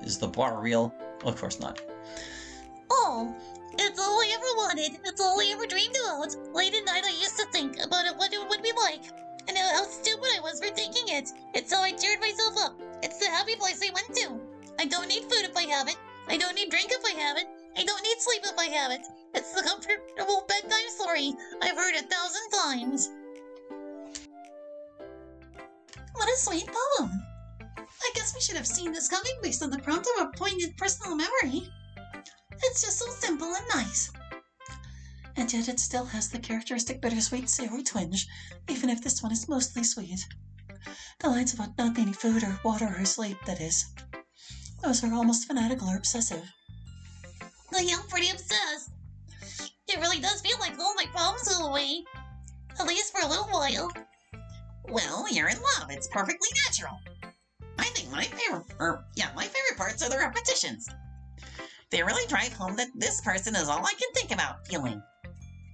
Is the bar real? Of course not. Oh, it's all I ever wanted. It's all I ever dreamed about. Late at night I used to think about what it would be like. And how stupid I was for thinking it. It's how I cheered myself up. It's the happy place I went to. I don't need food if I have it. I don't need drink if I have it. I don't need sleep if I have it. It's the comfortable bedtime story I've heard 1,000 times. What a sweet poem. I guess we should have seen this coming based on the prompt of a poignant personal memory. It's just so simple and nice. And yet it still has the characteristic bittersweet savory twinge, even if this one is mostly sweet. The lines about not needing food or water or sleep, that is. Those are almost fanatical or obsessive. I am pretty obsessed. It really does feel like all my problems go away. At least for a little while. Well, you're in love. It's perfectly natural. I think my favorite parts are the repetitions. They really drive home that this person is all I can think about feeling.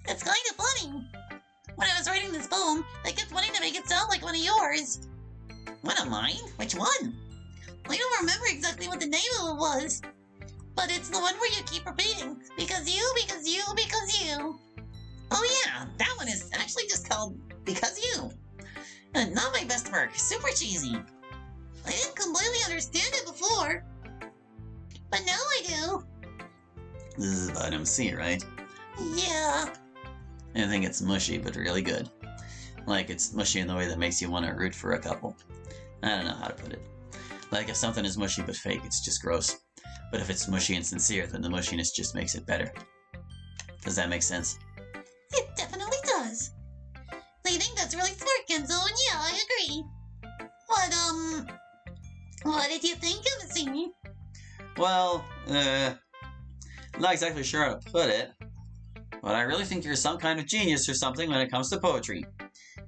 It's kind of funny. When I was writing this poem, I kept wanting to make it sound like one of yours. One of mine? Which one? I don't remember exactly what the name of it was. But it's the one where you keep repeating, because you, because you, because you. Oh yeah, that one is actually just called Because You. Not my best work, super cheesy. I didn't completely understand it before. But now I do. This is about MC, right? Yeah. I think it's mushy, but really good. Like, it's mushy in the way that makes you want to root for a couple. I don't know how to put it. Like, if something is mushy but fake, it's just gross. But if it's mushy and sincere, then the mushiness just makes it better. Does that make sense? It definitely does. I think that's really smart, Kenzo, and yeah, I agree. But, what did you think of the scene? Well, I'm not exactly sure how to put it, but I really think you're some kind of genius or something when it comes to poetry.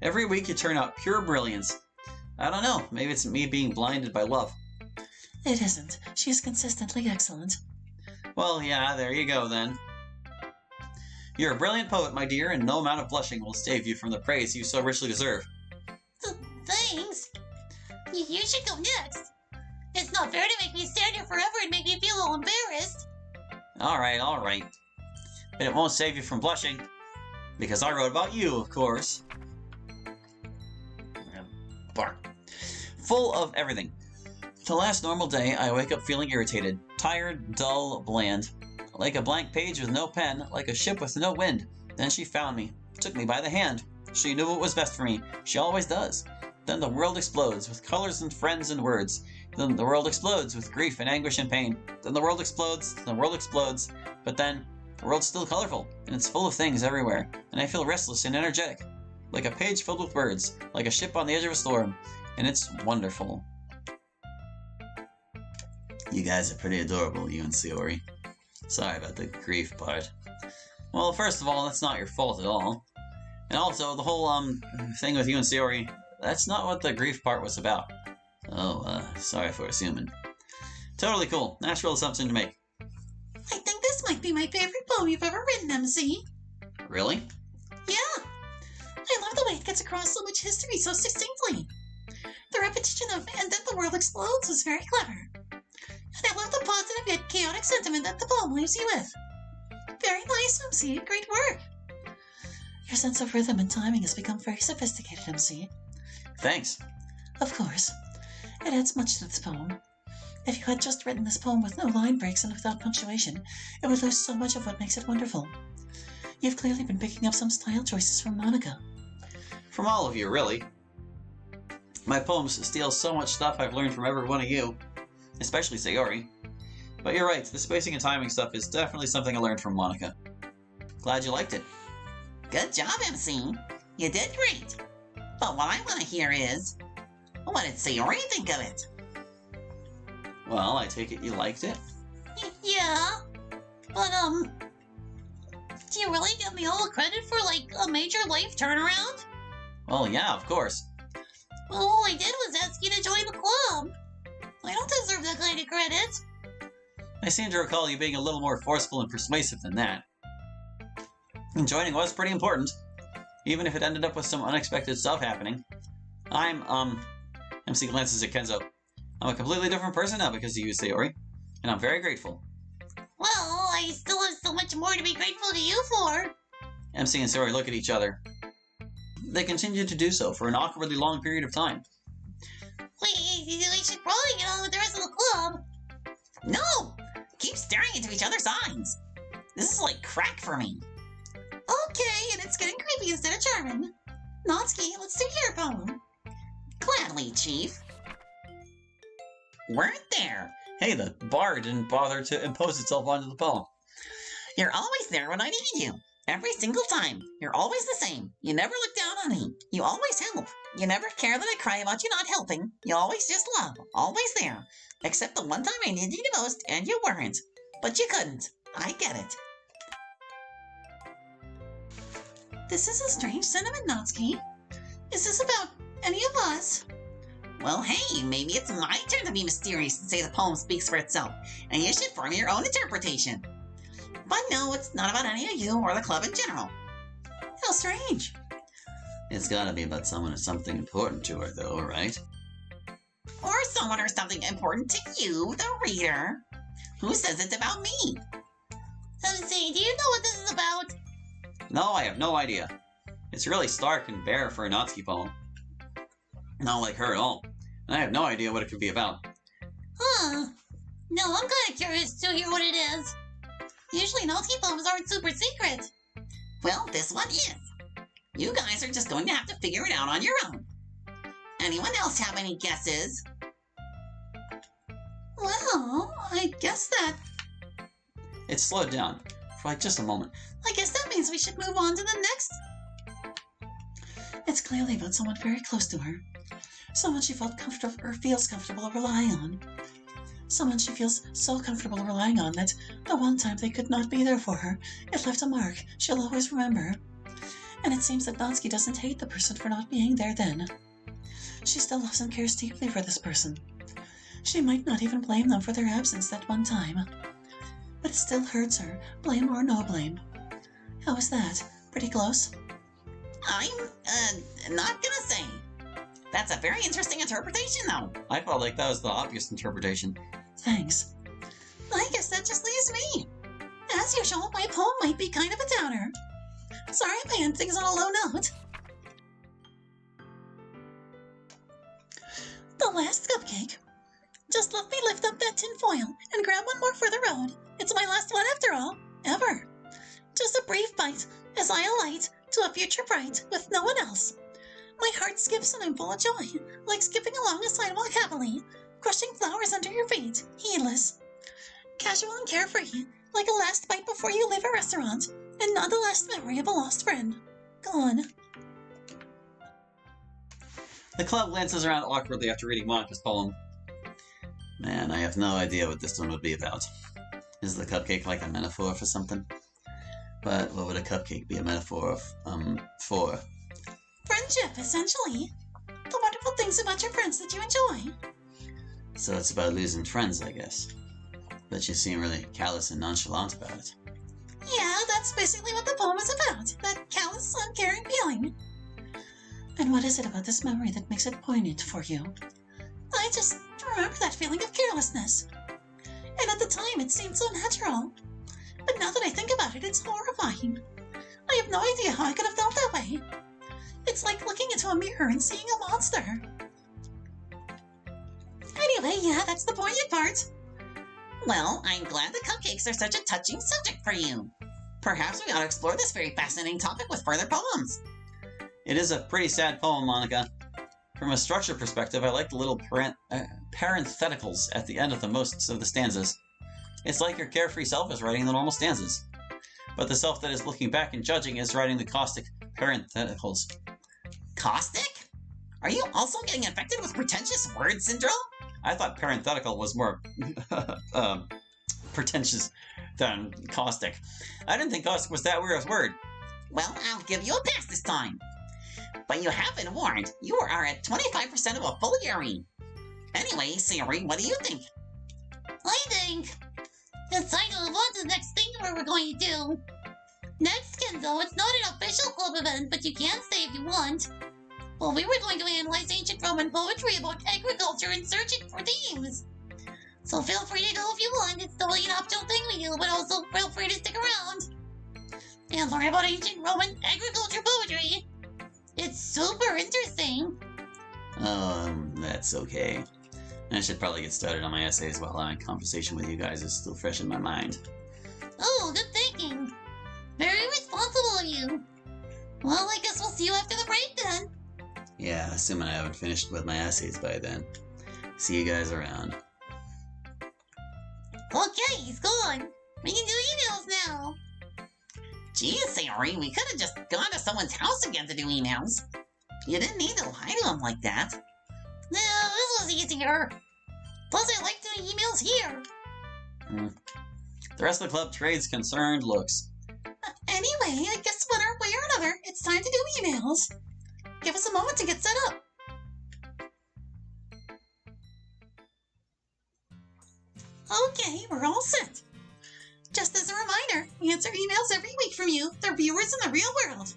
Every week you turn out pure brilliance. I don't know, maybe it's me being blinded by love. It isn't. She is consistently excellent. Well, yeah, there you go then. You're a brilliant poet, my dear, and no amount of blushing will save you from the praise you so richly deserve. Thanks. You should go next. It's not fair to make me stand here forever and make me feel all embarrassed. Alright. But it won't save you from blushing. Because I wrote about you, of course. Bark. Full of everything. The last normal day, I wake up feeling irritated, tired, dull, bland. Like a blank page with no pen, like a ship with no wind. Then she found me, took me by the hand. She knew what was best for me. She always does. Then the world explodes, with colors and friends and words. Then the world explodes, with grief and anguish and pain. Then the world explodes, but then the world's still colorful, and it's full of things everywhere, and I feel restless and energetic. Like a page filled with words, like a ship on the edge of a storm, and it's wonderful. You guys are pretty adorable, you and Sayori. Sorry about the grief part. Well, first of all, that's not your fault at all. And also, the whole, thing with you and Sayori, that's not what the grief part was about. Oh, sorry for assuming. Totally cool. Natural assumption to make. I think this might be my favorite poem you've ever written, MC. Really? Yeah. I love the way it gets across so much history so succinctly. The repetition of "and then the world explodes" was very clever. And I love the positive yet chaotic sentiment that the poem leaves you with. Very nice, MC. Great work. Your sense of rhythm and timing has become very sophisticated, MC. Thanks. Of course. It adds much to this poem. If you had just written this poem with no line breaks and without punctuation, it would lose so much of what makes it wonderful. You've clearly been picking up some style choices from Monica. From all of you, really. My poems steal so much stuff I've learned from every one of you. Especially Sayori. But you're right, the spacing and timing stuff is definitely something I learned from Monica. Glad you liked it. Good job, MC. You did great. But what I want to hear is, what did Sayori think of it? Well, I take it you liked it? Yeah. But, do you really give me all the credit for, like, a major life turnaround? Well, yeah, of course. Well, all I did was ask you to join the club. I don't deserve that kind of credit. I seem to recall you being a little more forceful and persuasive than that. And joining was pretty important, even if it ended up with some unexpected stuff happening. MC glances at Kenzo. I'm a completely different person now because of you, Sayori, and I'm very grateful. Well, I still have so much more to be grateful to you for. MC and Sayori look at each other. They continue to do so for an awkwardly long period of time. We should probably get on with the rest of the club. No! Keep staring into each other's eyes. This is like crack for me. Okay, and it's getting creepy instead of charming. Natsuki, let's do your poem. Gladly, Chief. Weren't there? Hey, the bar didn't bother to impose itself onto the poem. You're always there when I need you. Every single time. You're always the same. You never look down on me. You always help. You never care that I cry about you not helping. You always just love. Always there. Except the one time I needed you the most and you weren't. But you couldn't. I get it. This is a strange sentiment, Natsuki. Is this about any of us? Well, hey, maybe it's my turn to be mysterious and say the poem speaks for itself, and you should form your own interpretation. But no, it's not about any of you or the club in general. How strange. It's gotta be about someone or something important to her, though, right? Or someone or something important to you, the reader. Who says it's about me? Say, do you know what this is about? No, I have no idea. It's really stark and bare for a Natsuki poem. Not like her at all. And I have no idea what it could be about. Huh. No, I'm kind of curious to hear what it is. Usually Natsuki poems aren't super secret. Well, this one is. You guys are just going to have to figure it out on your own. Anyone else have any guesses? Well, I guess that... It slowed down for like just a moment. I guess that means we should move on to the next. It's clearly about someone very close to her. Someone she felt comfortable or feels comfortable relying on. Someone she feels so comfortable relying on that the one time they could not be there for her, it left a mark she'll always remember. And it seems that Natsuki doesn't hate the person for not being there then. She still loves and cares deeply for this person. She might not even blame them for their absence that one time. But it still hurts her, blame or no blame. How is that? Pretty close? I'm, not gonna say. That's a very interesting interpretation, though. I felt like that was the obvious interpretation. Thanks. I guess that just leaves me. As usual, my poem might be kind of a downer. Sorry if I end things on a low note. The last cupcake. Just let me lift up that tin foil and grab one more for the road. It's my last one after all, ever. Just a brief bite as I alight to a future bright with no one else. My heart skips and I'm full of joy, like skipping along a sidewalk happily, crushing flowers under your feet, heedless. Casual and carefree, like a last bite before you leave a restaurant, and not the last memory of a lost friend. Gone. The club glances around awkwardly after reading Monica's poem. Man, I have no idea what this one would be about. Is the cupcake like a metaphor for something? But what would a cupcake be a metaphor of, for? Friendship, essentially. The wonderful things about your friends that you enjoy. So it's about losing friends, I guess. But you seem really callous and nonchalant about it. Yeah, that's basically what the poem is about. That callous, uncaring feeling. And what is it about this memory that makes it poignant for you? I just remember that feeling of carelessness. And at the time, it seemed so natural. But now that I think about it, it's horrifying. I have no idea how I could have felt that way. It's like looking into a mirror and seeing a monster. Anyway, yeah, that's the poignant part. Well, I'm glad the cupcakes are such a touching subject for you. Perhaps we ought to explore this very fascinating topic with further poems. It is a pretty sad poem, Monica. From a structure perspective, I like the little parentheticals at the end of most of the stanzas. It's like your carefree self is writing the normal stanzas. But the self that is looking back and judging is writing the caustic parentheticals. Caustic? Are you also getting infected with pretentious word syndrome? I thought parenthetical was more pretentious than caustic. I didn't think caustic was that weird a word. Well, I'll give you a pass this time. But you have been warned. You are at 25% of a full earring. Anyway, Sayori, what do you think? I think it's time to move on to the next thing we're going to do. Next, Kenzo, it's not an official club event, but you can stay if you want. Well, we were going to analyze ancient Roman poetry about agriculture and search it for themes. So feel free to go if you want. It's totally an optional thing we do, but also feel free to stick around and learn about ancient Roman agriculture poetry. It's super interesting. That's okay. I should probably get started on my essays while my conversation with you guys is still fresh in my mind. Oh, good thinking. Very responsible of you. Well, I guess we'll see you after the break then. Yeah, assuming I haven't finished with my essays by then. See you guys around. Okay, he's gone. We can do emails now. Geez, Sayori, we could have just gone to someone's house again to do emails. You didn't need to lie to him like that. No, this was easier. Plus, I like doing emails here. The rest of the club trades concerned looks. Anyway, I guess one way or another, it's time to do emails. Give us a moment to get set up. Okay, we're all set. Just as a reminder, we answer emails every week from you, the viewers in the real world.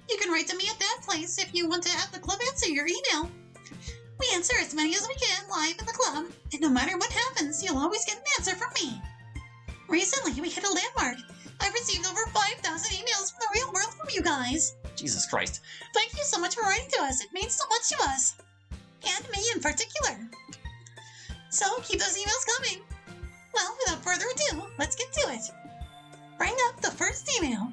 You can write to me at that place if you want to have the club answer your email. We answer as many as we can live in the club, and no matter what happens, you'll always get an answer from me. Recently, we hit a landmark. I've received over 5,000 emails from the real world from you guys. Jesus Christ. Thank you so much for writing to us. It means so much to us. And me in particular. So keep those emails coming. Well, without further ado, let's get to it. Bring up the first email.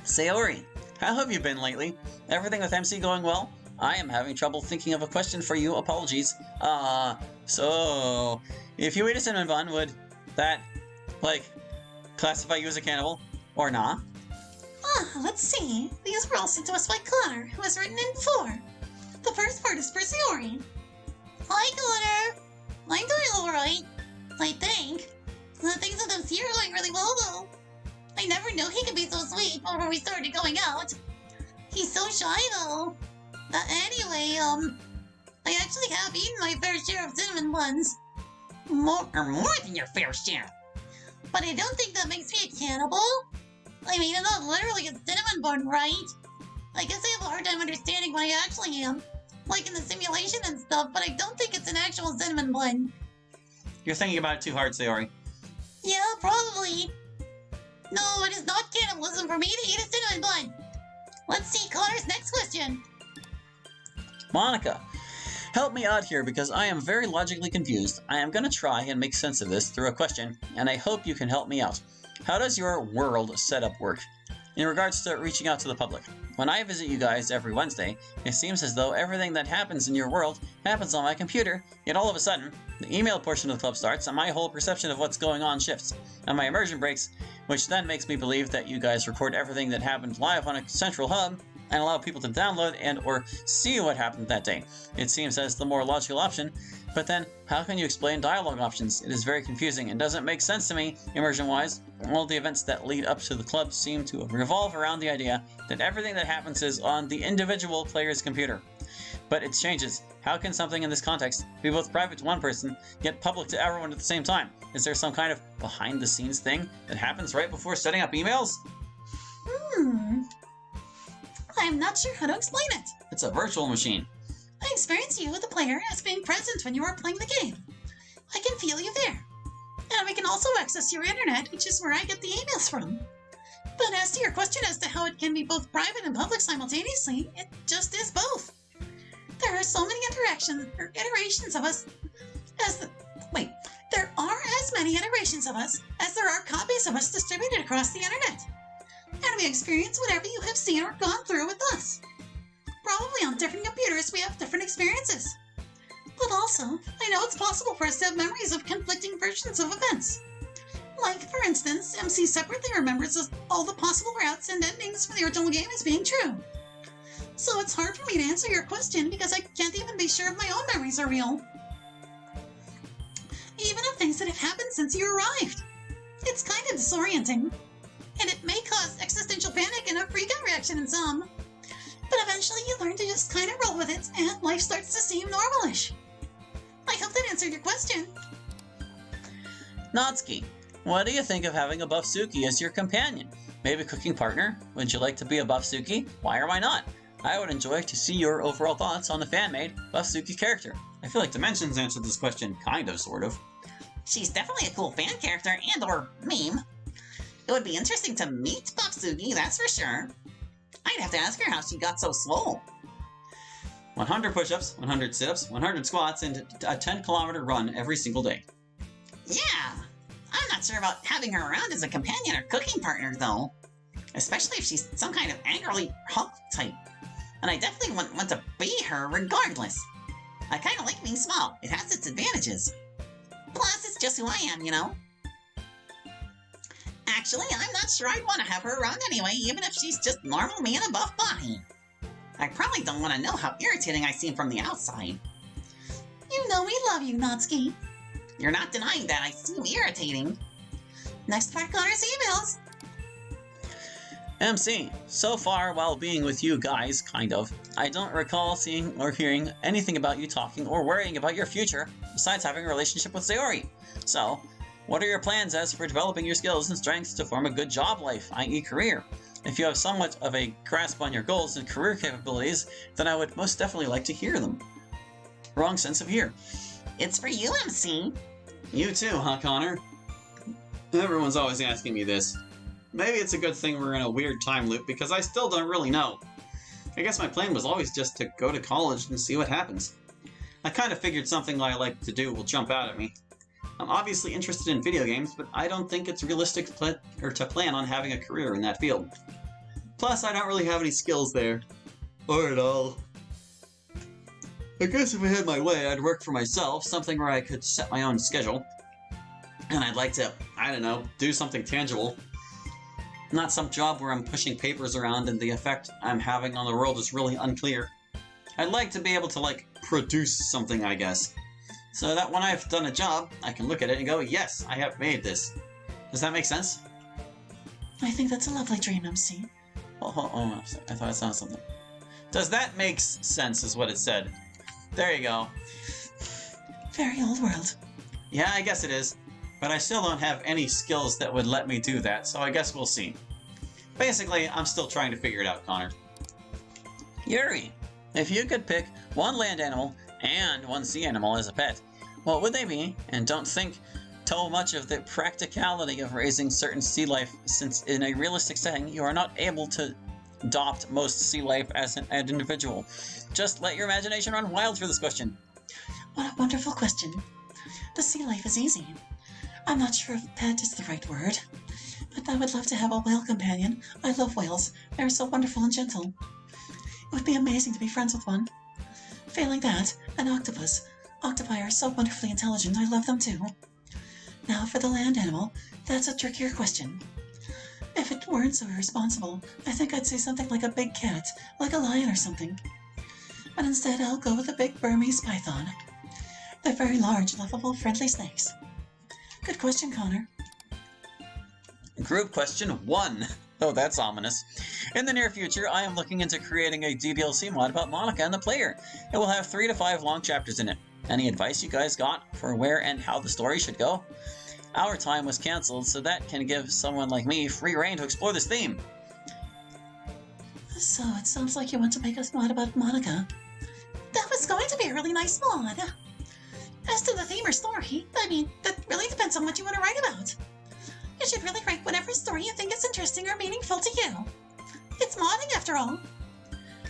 Sayori, how have you been lately? Everything with MC going well? I am having trouble thinking of a question for you. Apologies. So if you ate a cinnamon bun, would that, classify you as a cannibal? Or not? Let's see. These were all sent to us by Connor, who has written in 4. The first part is for Sayori. Hi, Connor. I'm doing alright. I think. Things with him here are going really well, though. I never knew he could be so sweet before we started going out. He's so shy, though. Anyway, I actually have eaten my fair share of cinnamon buns. More than your fair share. But I don't think that makes me a cannibal. I mean, I'm not literally a cinnamon bun, right? I guess I have a hard time understanding what I actually am. Like in the simulation and stuff, but I don't think it's an actual cinnamon bun. You're thinking about it too hard, Sayori. Yeah, probably. No, it is not cannibalism for me to eat a cinnamon bun. Let's see Connor's next question. Monica, help me out here because I am very logically confused. I am going to try and make sense of this through a question, and I hope you can help me out. How does your world setup work? In regards to reaching out to the public, when I visit you guys every Wednesday, it seems as though everything that happens in your world happens on my computer, yet all of a sudden, the email portion of the club starts and my whole perception of what's going on shifts, and my immersion breaks, which then makes me believe that you guys record everything that happened live on a central hub and allow people to download and or see what happened that day. It seems as the more logical option, but then how can you explain dialogue options? It is very confusing and doesn't make sense to me, immersion-wise. All the events that lead up to the club seem to revolve around the idea that everything that happens is on the individual player's computer. But it changes. How can something in this context be both private to one person, yet public to everyone at the same time? Is there some kind of behind-the-scenes thing that happens right before setting up emails? I'm not sure how to explain it. It's a virtual machine. I experience you, the player, as being present when you are playing the game. I can feel you there. And we can also access your internet, which is where I get the emails from. But as to your question as to how it can be both private and public simultaneously, it just is both. There are so many iterations of us there are as many iterations of us as there are copies of us distributed across the internet. And we experience whatever you have seen or gone through with us. Probably on different computers we have different experiences. But also, I know it's possible for us to have memories of conflicting versions of events. Like, for instance, MC separately remembers all the possible routes and endings from the original game as being true. So it's hard for me to answer your question because I can't even be sure if my own memories are real. Even of things that have happened since you arrived. It's kind of disorienting. And it may cause existential panic and a freak-out reaction in some. But eventually you learn to just kind of roll with it and life starts to seem normalish. I hope that answered your question. Natsuki, what do you think of having a Buff Suki as your companion? Maybe cooking partner? Would you like to be a Buff Suki? Why or why not? I would enjoy to see your overall thoughts on the fan-made Buff Suki character. I feel like Dimensions answered this question kind of, sort of. She's definitely a cool fan character and/or meme. It would be interesting to meet Buffsugi, that's for sure. I'd have to ask her how she got so swole. 100 push-ups, 100 sit-ups, 100 squats, and a 10-kilometer run every single day. Yeah! I'm not sure about having her around as a companion or cooking partner, though. Especially if she's some kind of angrily Hulk type. And I definitely want to be her regardless. I kind of like being small. It has its advantages. Plus, it's just who I am, you know? Actually, I'm not sure I'd want to have her around anyway, even if she's just normal me in a buff body. I probably don't want to know how irritating I seem from the outside. You know we love you, Natsuki. You're not denying that I seem irritating. Next part, Connor's emails. MC, so far while being with you guys, kind of, I don't recall seeing or hearing anything about you talking or worrying about your future, besides having a relationship with Sayori. So, what are your plans as for developing your skills and strengths to form a good job life, i.e. career? If you have somewhat of a grasp on your goals and career capabilities, then I would most definitely like to hear them. Wrong sense of hear. It's for you, MC. You too, huh, Connor? Everyone's always asking me this. Maybe it's a good thing we're in a weird time loop, because I still don't really know. I guess my plan was always just to go to college and see what happens. I kind of figured something I like to do will jump out at me. I'm obviously interested in video games, but I don't think it's realistic to plan on having a career in that field. Plus, I don't really have any skills there. Or at all. I guess if I had my way, I'd work for myself, something where I could set my own schedule. And I'd like to, I don't know, do something tangible. Not some job where I'm pushing papers around and the effect I'm having on the world is really unclear. I'd like to be able to, like, produce something, I guess. So that when I've done a job, I can look at it and go, yes, I have made this. Does that make sense? I think that's a lovely dream, MC. Oh, I thought I saw something. Does that make sense, is what it said. There you go. Very old world. Yeah, I guess it is. But I still don't have any skills that would let me do that, so I guess we'll see. Basically, I'm still trying to figure it out, Connor. Yuri, if you could pick one land animal and one sea animal as a pet, what would they be? And don't think too much of the practicality of raising certain sea life, since in a realistic setting, you are not able to adopt most sea life as an individual. Just let your imagination run wild for this question. What a wonderful question. The sea life is easy. I'm not sure if pet is the right word, but I would love to have a whale companion. I love whales. They're so wonderful and gentle. It would be amazing to be friends with one. Failing that, an octopus. Octopi are so wonderfully intelligent. I love them too. Now for the land animal, that's a trickier question. If it weren't so irresponsible, I think I'd say something like a big cat, like a lion or something. But instead I'll go with a big Burmese python. They're very large, lovable, friendly snakes. Good question, Connor. Group question 1. Oh, that's ominous. In the near future, I am looking into creating a DDLC mod about Monica and the player. It will have 3 to 5 long chapters in it. Any advice you guys got for where and how the story should go? Our time was cancelled, so that can give someone like me free reign to explore this theme. So it sounds like you want to make a mod about Monica. That was going to be a really nice mod. As to the theme or story, I mean, that really depends on what you want to write about. You should really write whatever story you think is interesting or meaningful to you. It's modding after all.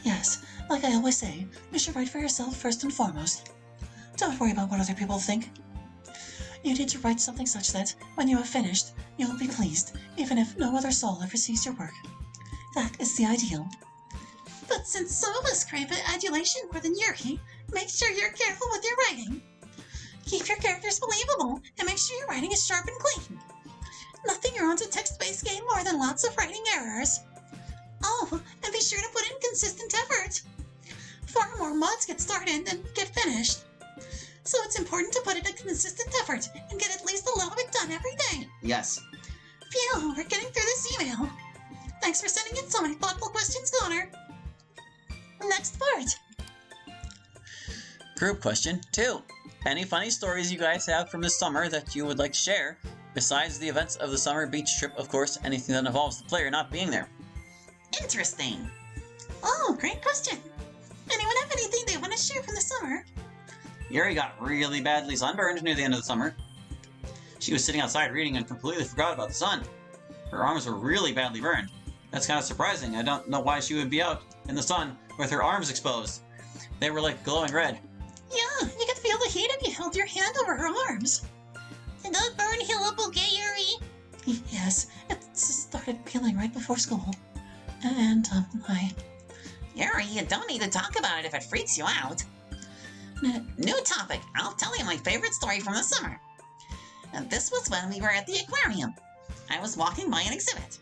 Yes, like I always say, you should write for yourself first and foremost. Don't worry about what other people think. You need to write something such that, when you have finished, you will be pleased, even if no other soul ever sees your work. That is the ideal. But since some of us crave adulation more than Yuri, make sure you're careful with your writing. Keep your characters believable, and make sure your writing is sharp and clean. Nothing ruins a text-based game more than lots of writing errors. Oh, and be sure to put in consistent effort. Far more mods get started than get finished. So it's important to put in a consistent effort and get at least a little bit done every day. Yes. Phew, we're getting through this email. Thanks for sending in so many thoughtful questions, Connor. Next part. Group question 2. Any funny stories you guys have from this summer that you would like to share? Besides the events of the summer beach trip, of course, anything that involves the player not being there. Interesting. Oh, great question. Anyone have anything they want to share from the summer? Yuri got really badly sunburned near the end of the summer. She was sitting outside reading and completely forgot about the sun. Her arms were really badly burned. That's kind of surprising. I don't know why she would be out in the sun with her arms exposed. They were like glowing red. Yeah, you could feel the heat if you held your hand over her arms. Did that burn heal up okay, Yuri? Yes, it started peeling right before school. And, Yuri, you don't need to talk about it if it freaks you out. New topic. I'll tell you my favorite story from the summer. And this was when we were at the aquarium. I was walking by an exhibit.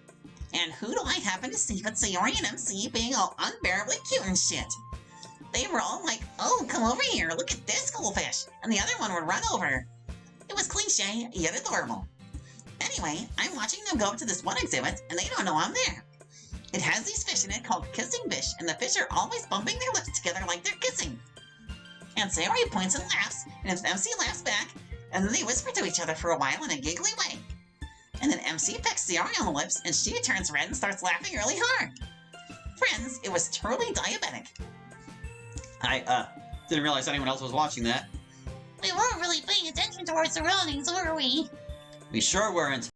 And who do I happen to see but Sayori and MC being all unbearably cute and shit? They were all like, oh, come over here, look at this cool fish. And the other one would run over. It was cliche, yet adorable. Anyway, I'm watching them go up to this one exhibit, and they don't know I'm there. It has these fish in it called kissing fish, and the fish are always bumping their lips together like they're kissing. And Sayori points and laughs, and MC laughs back, and then they whisper to each other for a while in a giggly way. And then MC pecks Sayori on the lips, and she turns red and starts laughing really hard. Friends, it was truly diabetic. I, didn't realize anyone else was watching that. we weren't really paying attention to our surroundings, were we? We sure weren't.